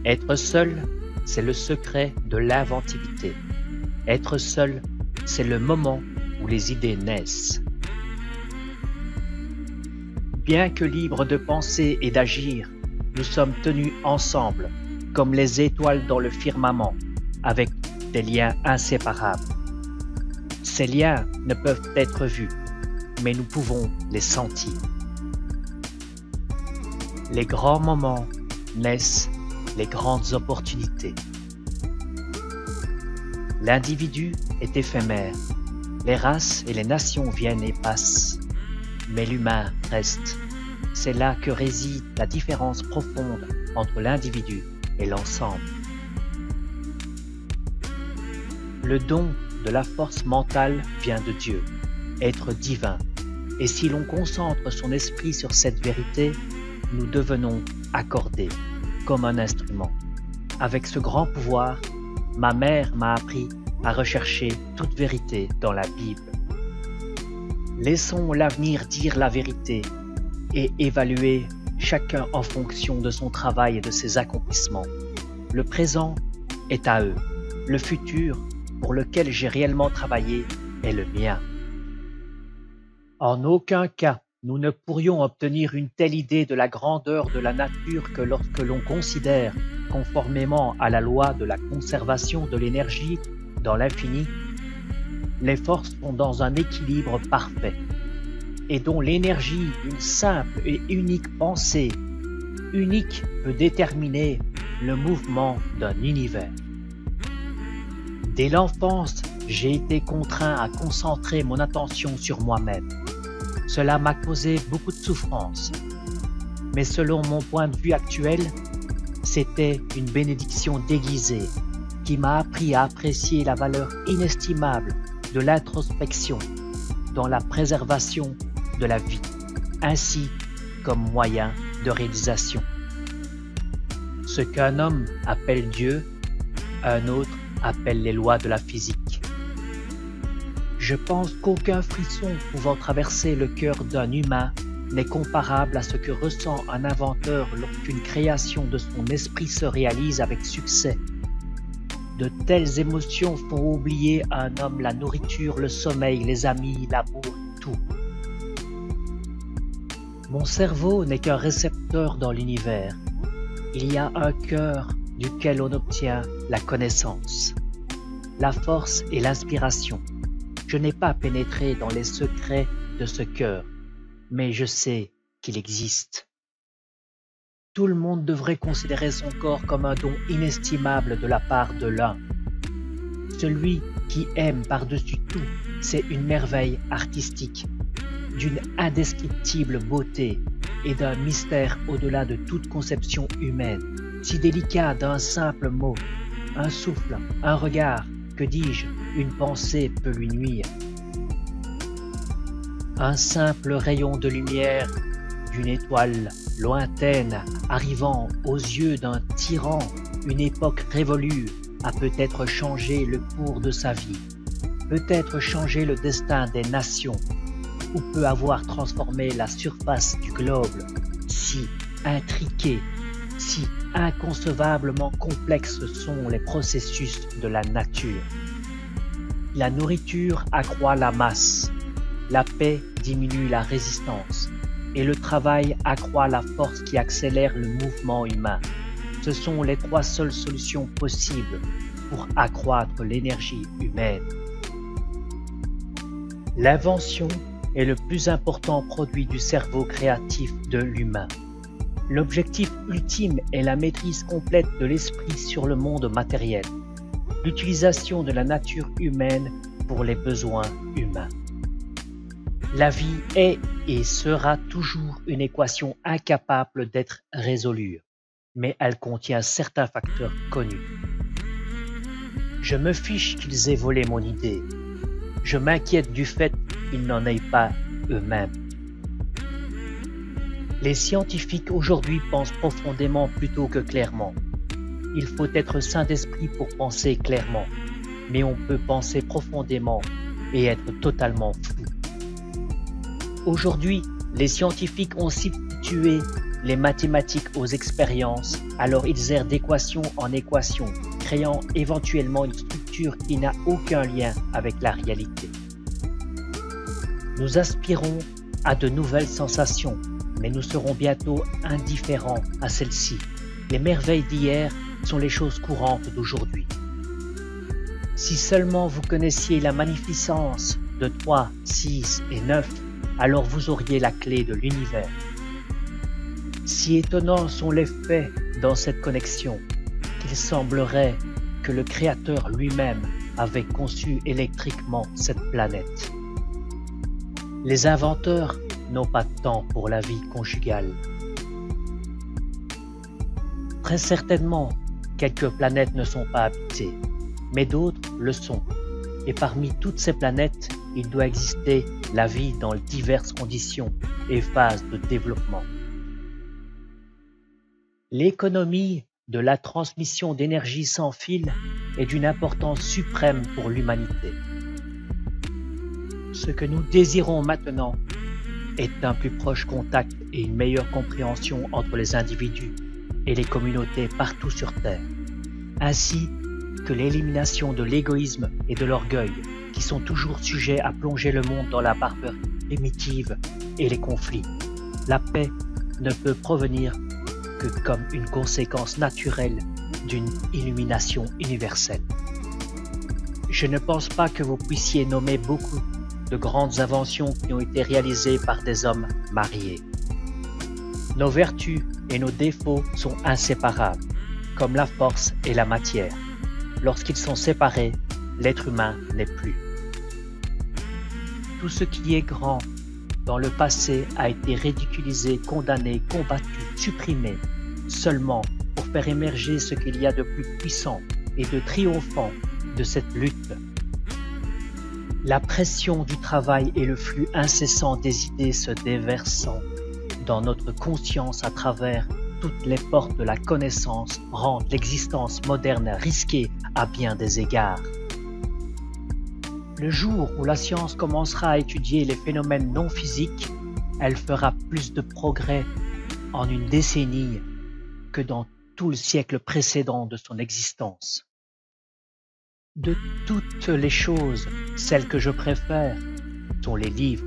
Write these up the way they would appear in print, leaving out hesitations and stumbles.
Être seul, c'est le secret de l'inventivité. Être seul, c'est le moment où les idées naissent. Bien que libres de penser et d'agir, nous sommes tenus ensemble, comme les étoiles dans le firmament, avec des liens inséparables. Ces liens ne peuvent être vus, mais nous pouvons les sentir. Les grands moments naissent les grandes opportunités. L'individu est éphémère, les races et les nations viennent et passent, mais l'humain reste. C'est là que réside la différence profonde entre l'individu et l'ensemble. Le don de la force mentale vient de Dieu, être divin, et si l'on concentre son esprit sur cette vérité, nous devenons accordés comme un instrument. Avec ce grand pouvoir, ma mère m'a appris à rechercher toute vérité dans la Bible. Laissons l'avenir dire la vérité et évaluer chacun en fonction de son travail et de ses accomplissements. Le présent est à eux. Le futur, pour lequel j'ai réellement travaillé, est le mien. En aucun cas, nous ne pourrions obtenir une telle idée de la grandeur de la nature que lorsque l'on considère, conformément à la loi de la conservation de l'énergie dans l'infini, les forces sont dans un équilibre parfait et dont l'énergie d'une simple et unique pensée unique peut déterminer le mouvement d'un univers. Dès l'enfance, j'ai été contraint à concentrer mon attention sur moi-même. Cela m'a causé beaucoup de souffrance, mais selon mon point de vue actuel, c'était une bénédiction déguisée qui m'a appris à apprécier la valeur inestimable de l'introspection dans la préservation de la vie, ainsi comme moyen de réalisation. Ce qu'un homme appelle Dieu, un autre appelle les lois de la physique. Je pense qu'aucun frisson pouvant traverser le cœur d'un humain n'est comparable à ce que ressent un inventeur lorsqu'une création de son esprit se réalise avec succès. De telles émotions font oublier à un homme la nourriture, le sommeil, les amis, l'amour, tout. Mon cerveau n'est qu'un récepteur dans l'univers. Il y a un cœur duquel on obtient la connaissance, la force et l'inspiration. Je n'ai pas pénétré dans les secrets de ce cœur, mais je sais qu'il existe. Tout le monde devrait considérer son corps comme un don inestimable de la part de l'un. Celui qui aime par-dessus tout, c'est une merveille artistique, d'une indescriptible beauté et d'un mystère au-delà de toute conception humaine, si délicat d'un simple mot, un souffle, un regard, que dis-je, une pensée peut lui nuire. Un simple rayon de lumière d'une étoile lointaine arrivant aux yeux d'un tyran, une époque révolue, a peut-être changé le cours de sa vie, peut-être changé le destin des nations, ou peut avoir transformé la surface du globe, si intriquée, si inconcevablement complexes sont les processus de la nature. La nourriture accroît la masse, la paix diminue la résistance, et le travail accroît la force qui accélère le mouvement humain. Ce sont les trois seules solutions possibles pour accroître l'énergie humaine. L'invention est le plus important produit du cerveau créatif de l'humain. L'objectif ultime est la maîtrise complète de l'esprit sur le monde matériel, l'utilisation de la nature humaine pour les besoins humains. La vie est et sera toujours une équation incapable d'être résolue, mais elle contient certains facteurs connus. Je me fiche qu'ils aient volé mon idée. Je m'inquiète du fait qu'ils n'en aient pas eux-mêmes. Les scientifiques aujourd'hui pensent profondément plutôt que clairement. Il faut être saint d'esprit pour penser clairement, mais on peut penser profondément et être totalement fou. Aujourd'hui, les scientifiques ont substitué les mathématiques aux expériences, alors ils errent d'équation en équation, créant éventuellement une structure qui n'a aucun lien avec la réalité. Nous aspirons à de nouvelles sensations, mais nous serons bientôt indifférents à celles-ci. Les merveilles d'hier sont les choses courantes d'aujourd'hui. Si seulement vous connaissiez la magnificence de 3, 6 et 9, alors vous auriez la clé de l'univers. Si étonnants sont les faits dans cette connexion, qu'il semblerait que le Créateur lui-même avait conçu électriquement cette planète. Les inventeurs n'ont pas de temps pour la vie conjugale. Très certainement, quelques planètes ne sont pas habitées, mais d'autres le sont. Et parmi toutes ces planètes, il doit exister la vie dans diverses conditions et phases de développement. L'économie de la transmission d'énergie sans fil est d'une importance suprême pour l'humanité. Ce que nous désirons maintenant est un plus proche contact et une meilleure compréhension entre les individus et les communautés partout sur Terre, ainsi que l'élimination de l'égoïsme et de l'orgueil qui sont toujours sujets à plonger le monde dans la barbarie primitive et les conflits. La paix ne peut provenir que comme une conséquence naturelle d'une illumination universelle. Je ne pense pas que vous puissiez nommer beaucoup de grandes inventions qui ont été réalisées par des hommes mariés. Nos vertus et nos défauts sont inséparables, comme la force et la matière. Lorsqu'ils sont séparés, l'être humain n'est plus. Tout ce qui est grand dans le passé a été ridiculisé, condamné, combattu, supprimé, seulement pour faire émerger ce qu'il y a de plus puissant et de triomphant de cette lutte. La pression du travail et le flux incessant des idées se déversant dans notre conscience à travers toutes les portes de la connaissance rendent l'existence moderne risquée à bien des égards. Le jour où la science commencera à étudier les phénomènes non physiques, elle fera plus de progrès en une décennie que dans tout le siècle précédent de son existence. De toutes les choses, celles que je préfère sont les livres.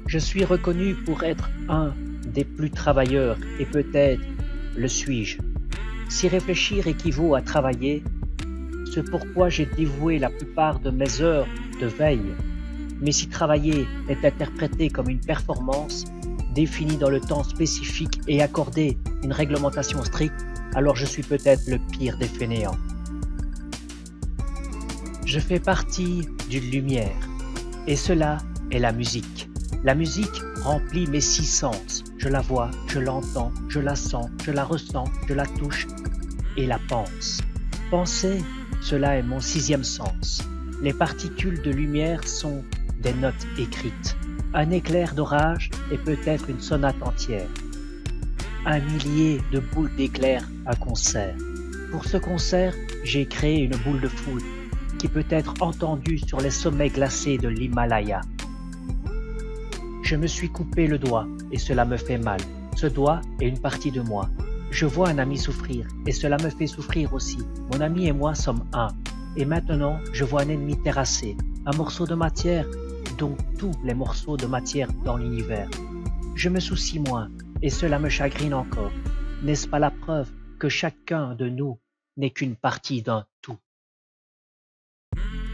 Je suis reconnu pour être un des plus travailleurs et peut-être le suis-je. Si réfléchir équivaut à travailler, c'est pourquoi j'ai dévoué la plupart de mes heures de veille. Mais si travailler est interprété comme une performance, définie dans le temps spécifique et accordée une réglementation stricte, alors je suis peut-être le pire des fainéants. Je fais partie d'une lumière, et cela est la musique. La musique remplit mes 6 sens. Je la vois, je l'entends, je la sens, je la ressens, je la touche et la pense. Penser, cela est mon 6e sens. Les particules de lumière sont des notes écrites. Un éclair d'orage est peut-être une sonate entière. Un millier de boules d'éclairs, un concert. Pour ce concert, j'ai créé une boule de foudre qui peut être entendue sur les sommets glacés de l'Himalaya. Je me suis coupé le doigt et cela me fait mal. Ce doigt est une partie de moi. Je vois un ami souffrir et cela me fait souffrir aussi. Mon ami et moi sommes un. Et maintenant, je vois un ennemi terrassé, un morceau de matière, dont tous les morceaux de matière dans l'univers. Je me soucie moins et cela me chagrine encore. N'est-ce pas la preuve que chacun de nous n'est qu'une partie d'un tout?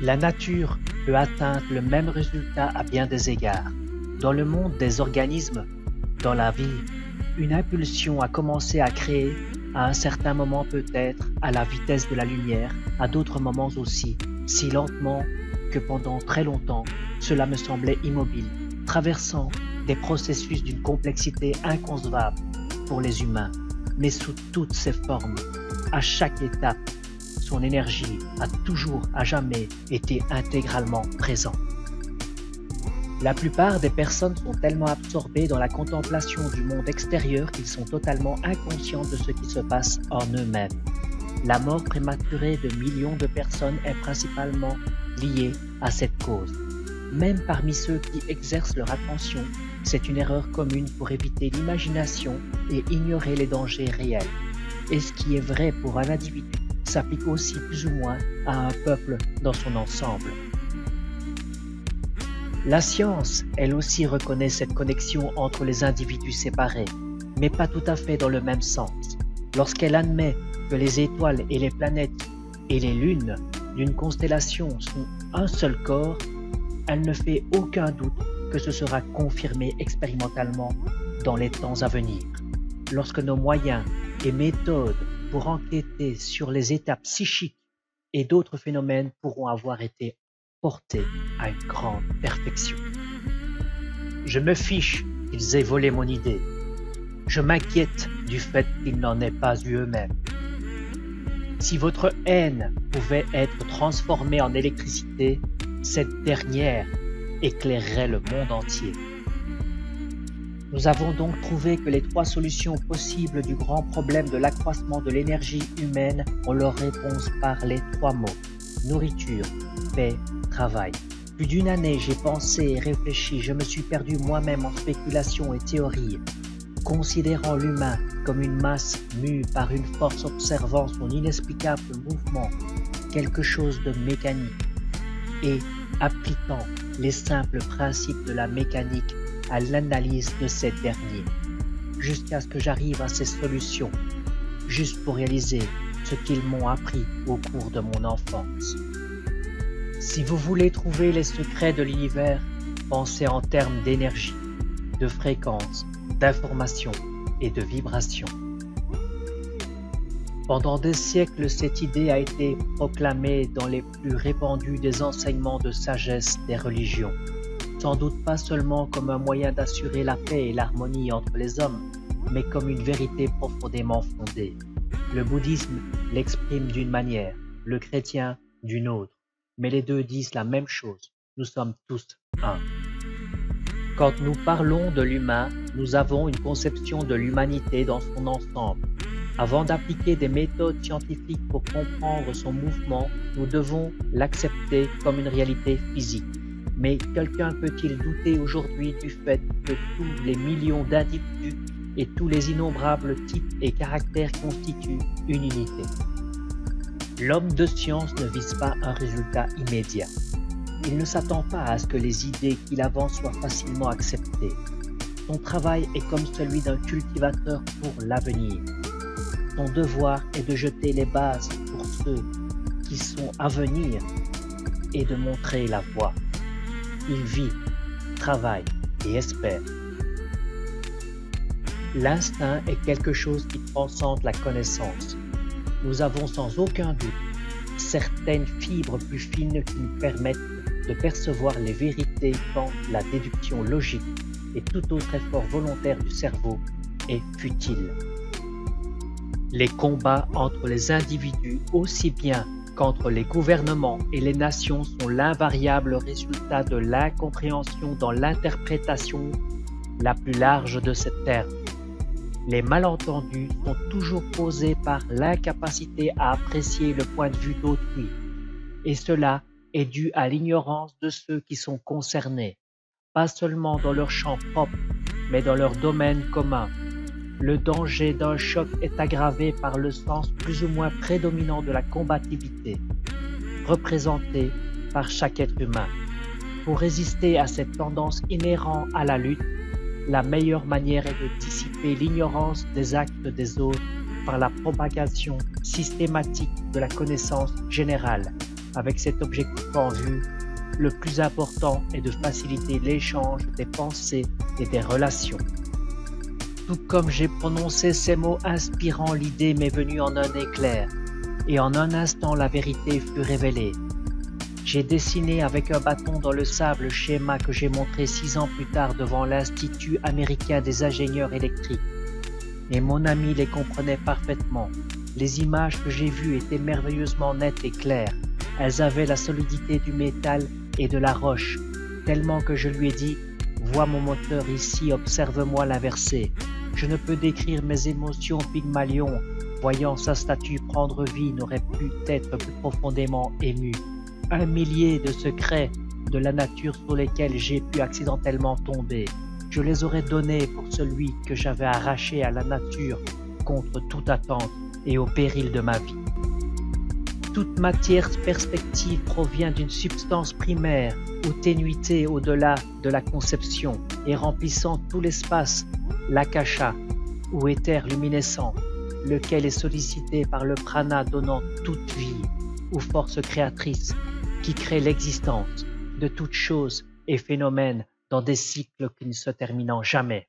La nature peut atteindre le même résultat à bien des égards. Dans le monde des organismes, dans la vie, une impulsion a commencé à créer, à un certain moment peut-être, à la vitesse de la lumière, à d'autres moments aussi, si lentement que pendant très longtemps, cela me semblait immobile, traversant des processus d'une complexité inconcevable pour les humains, mais sous toutes ses formes, à chaque étape, son énergie a toujours, à jamais, été intégralement présente. La plupart des personnes sont tellement absorbées dans la contemplation du monde extérieur qu'ils sont totalement inconscients de ce qui se passe en eux-mêmes. La mort prématurée de millions de personnes est principalement liée à cette cause. Même parmi ceux qui exercent leur attention, C'est une erreur commune pour éviter l'imagination et ignorer les dangers réels. Et ce qui est vrai pour un individu s'applique aussi plus ou moins à un peuple dans son ensemble. La science, elle aussi reconnaît cette connexion entre les individus séparés, mais pas tout à fait dans le même sens. Lorsqu'elle admet que les étoiles et les planètes et les lunes d'une constellation sont un seul corps, elle ne fait aucun doute que ce sera confirmé expérimentalement dans les temps à venir. Lorsque nos moyens et méthodes pour enquêter sur les états psychiques et d'autres phénomènes pourront avoir été portés à une grande perfection. Je me fiche qu'ils aient volé mon idée. Je m'inquiète du fait qu'ils n'en aient pas eu eux-mêmes. Si votre haine pouvait être transformée en électricité, cette dernière éclairerait le monde entier. Nous avons donc trouvé que les 3 solutions possibles du grand problème de l'accroissement de l'énergie humaine ont leur réponse par les 3 mots: nourriture, paix, travail. Plus d'une année, j'ai pensé et réfléchi, je me suis perdu moi-même en spéculations et théories, considérant l'humain comme une masse mue par une force observant son inexplicable mouvement, quelque chose de mécanique, et appliquant les simples principes de la mécanique à l'analyse de ces derniers, jusqu'à ce que j'arrive à ces solutions, juste pour réaliser ce qu'ils m'ont appris au cours de mon enfance. Si vous voulez trouver les secrets de l'univers, pensez en termes d'énergie, de fréquence, d'information et de vibration. Pendant des siècles, cette idée a été proclamée dans les plus répandus des enseignements de sagesse des religions, sans doute pas seulement comme un moyen d'assurer la paix et l'harmonie entre les hommes, mais comme une vérité profondément fondée. Le bouddhisme l'exprime d'une manière, le chrétien d'une autre, mais les deux disent la même chose, nous sommes tous un. Quand nous parlons de l'humain, nous avons une conception de l'humanité dans son ensemble. Avant d'appliquer des méthodes scientifiques pour comprendre son mouvement, nous devons l'accepter comme une réalité physique. Mais quelqu'un peut-il douter aujourd'hui du fait que tous les millions d'individus et tous les innombrables types et caractères constituent une unité? L'homme de science ne vise pas un résultat immédiat. Il ne s'attend pas à ce que les idées qu'il avance soient facilement acceptées. Son travail est comme celui d'un cultivateur pour l'avenir. Son devoir est de jeter les bases pour ceux qui sont à venir et de montrer la voie. Il vit, travaille et espère. L'instinct est quelque chose qui transcende la connaissance. Nous avons sans aucun doute certaines fibres plus fines qui nous permettent de percevoir les vérités quand la déduction logique et tout autre effort volontaire du cerveau est futile. Les combats entre les individus aussi bien qu'entre les gouvernements et les nations sont l'invariable résultat de l'incompréhension dans l'interprétation la plus large de ces termes. Les malentendus sont toujours causés par l'incapacité à apprécier le point de vue d'autrui, et cela est dû à l'ignorance de ceux qui sont concernés, pas seulement dans leur champ propre, mais dans leur domaine commun. Le danger d'un choc est aggravé par le sens plus ou moins prédominant de la combativité, représenté par chaque être humain. Pour résister à cette tendance inhérente à la lutte, la meilleure manière est de dissiper l'ignorance des actes des autres par la propagation systématique de la connaissance générale. Avec cet objectif en vue, le plus important est de faciliter l'échange des pensées et des relations. Tout comme j'ai prononcé ces mots inspirants, l'idée m'est venue en un éclair, et en un instant la vérité fut révélée. J'ai dessiné avec un bâton dans le sable le schéma que j'ai montré 6 ans plus tard devant l'Institut américain des ingénieurs électriques. Et mon ami les comprenait parfaitement. Les images que j'ai vues étaient merveilleusement nettes et claires. Elles avaient la solidité du métal et de la roche, tellement que je lui ai dit « Vois mon moteur ici, observe-moi l'inverser. » Je ne peux décrire mes émotions. Pygmalion, voyant sa statue prendre vie, n'aurait pu être plus profondément ému. 1 millier de secrets de la nature sur lesquels j'ai pu accidentellement tomber. je les aurais donnés pour celui que j'avais arraché à la nature contre toute attente et au péril de ma vie. Toute matière perspective provient d'une substance primaire ou ténuité au-delà de la conception et remplissant tout l'espace, l'akasha ou éther luminescent, lequel est sollicité par le prana donnant toute vie ou force créatrice qui crée l'existence de toute chose et phénomène dans des cycles qui ne se terminant jamais.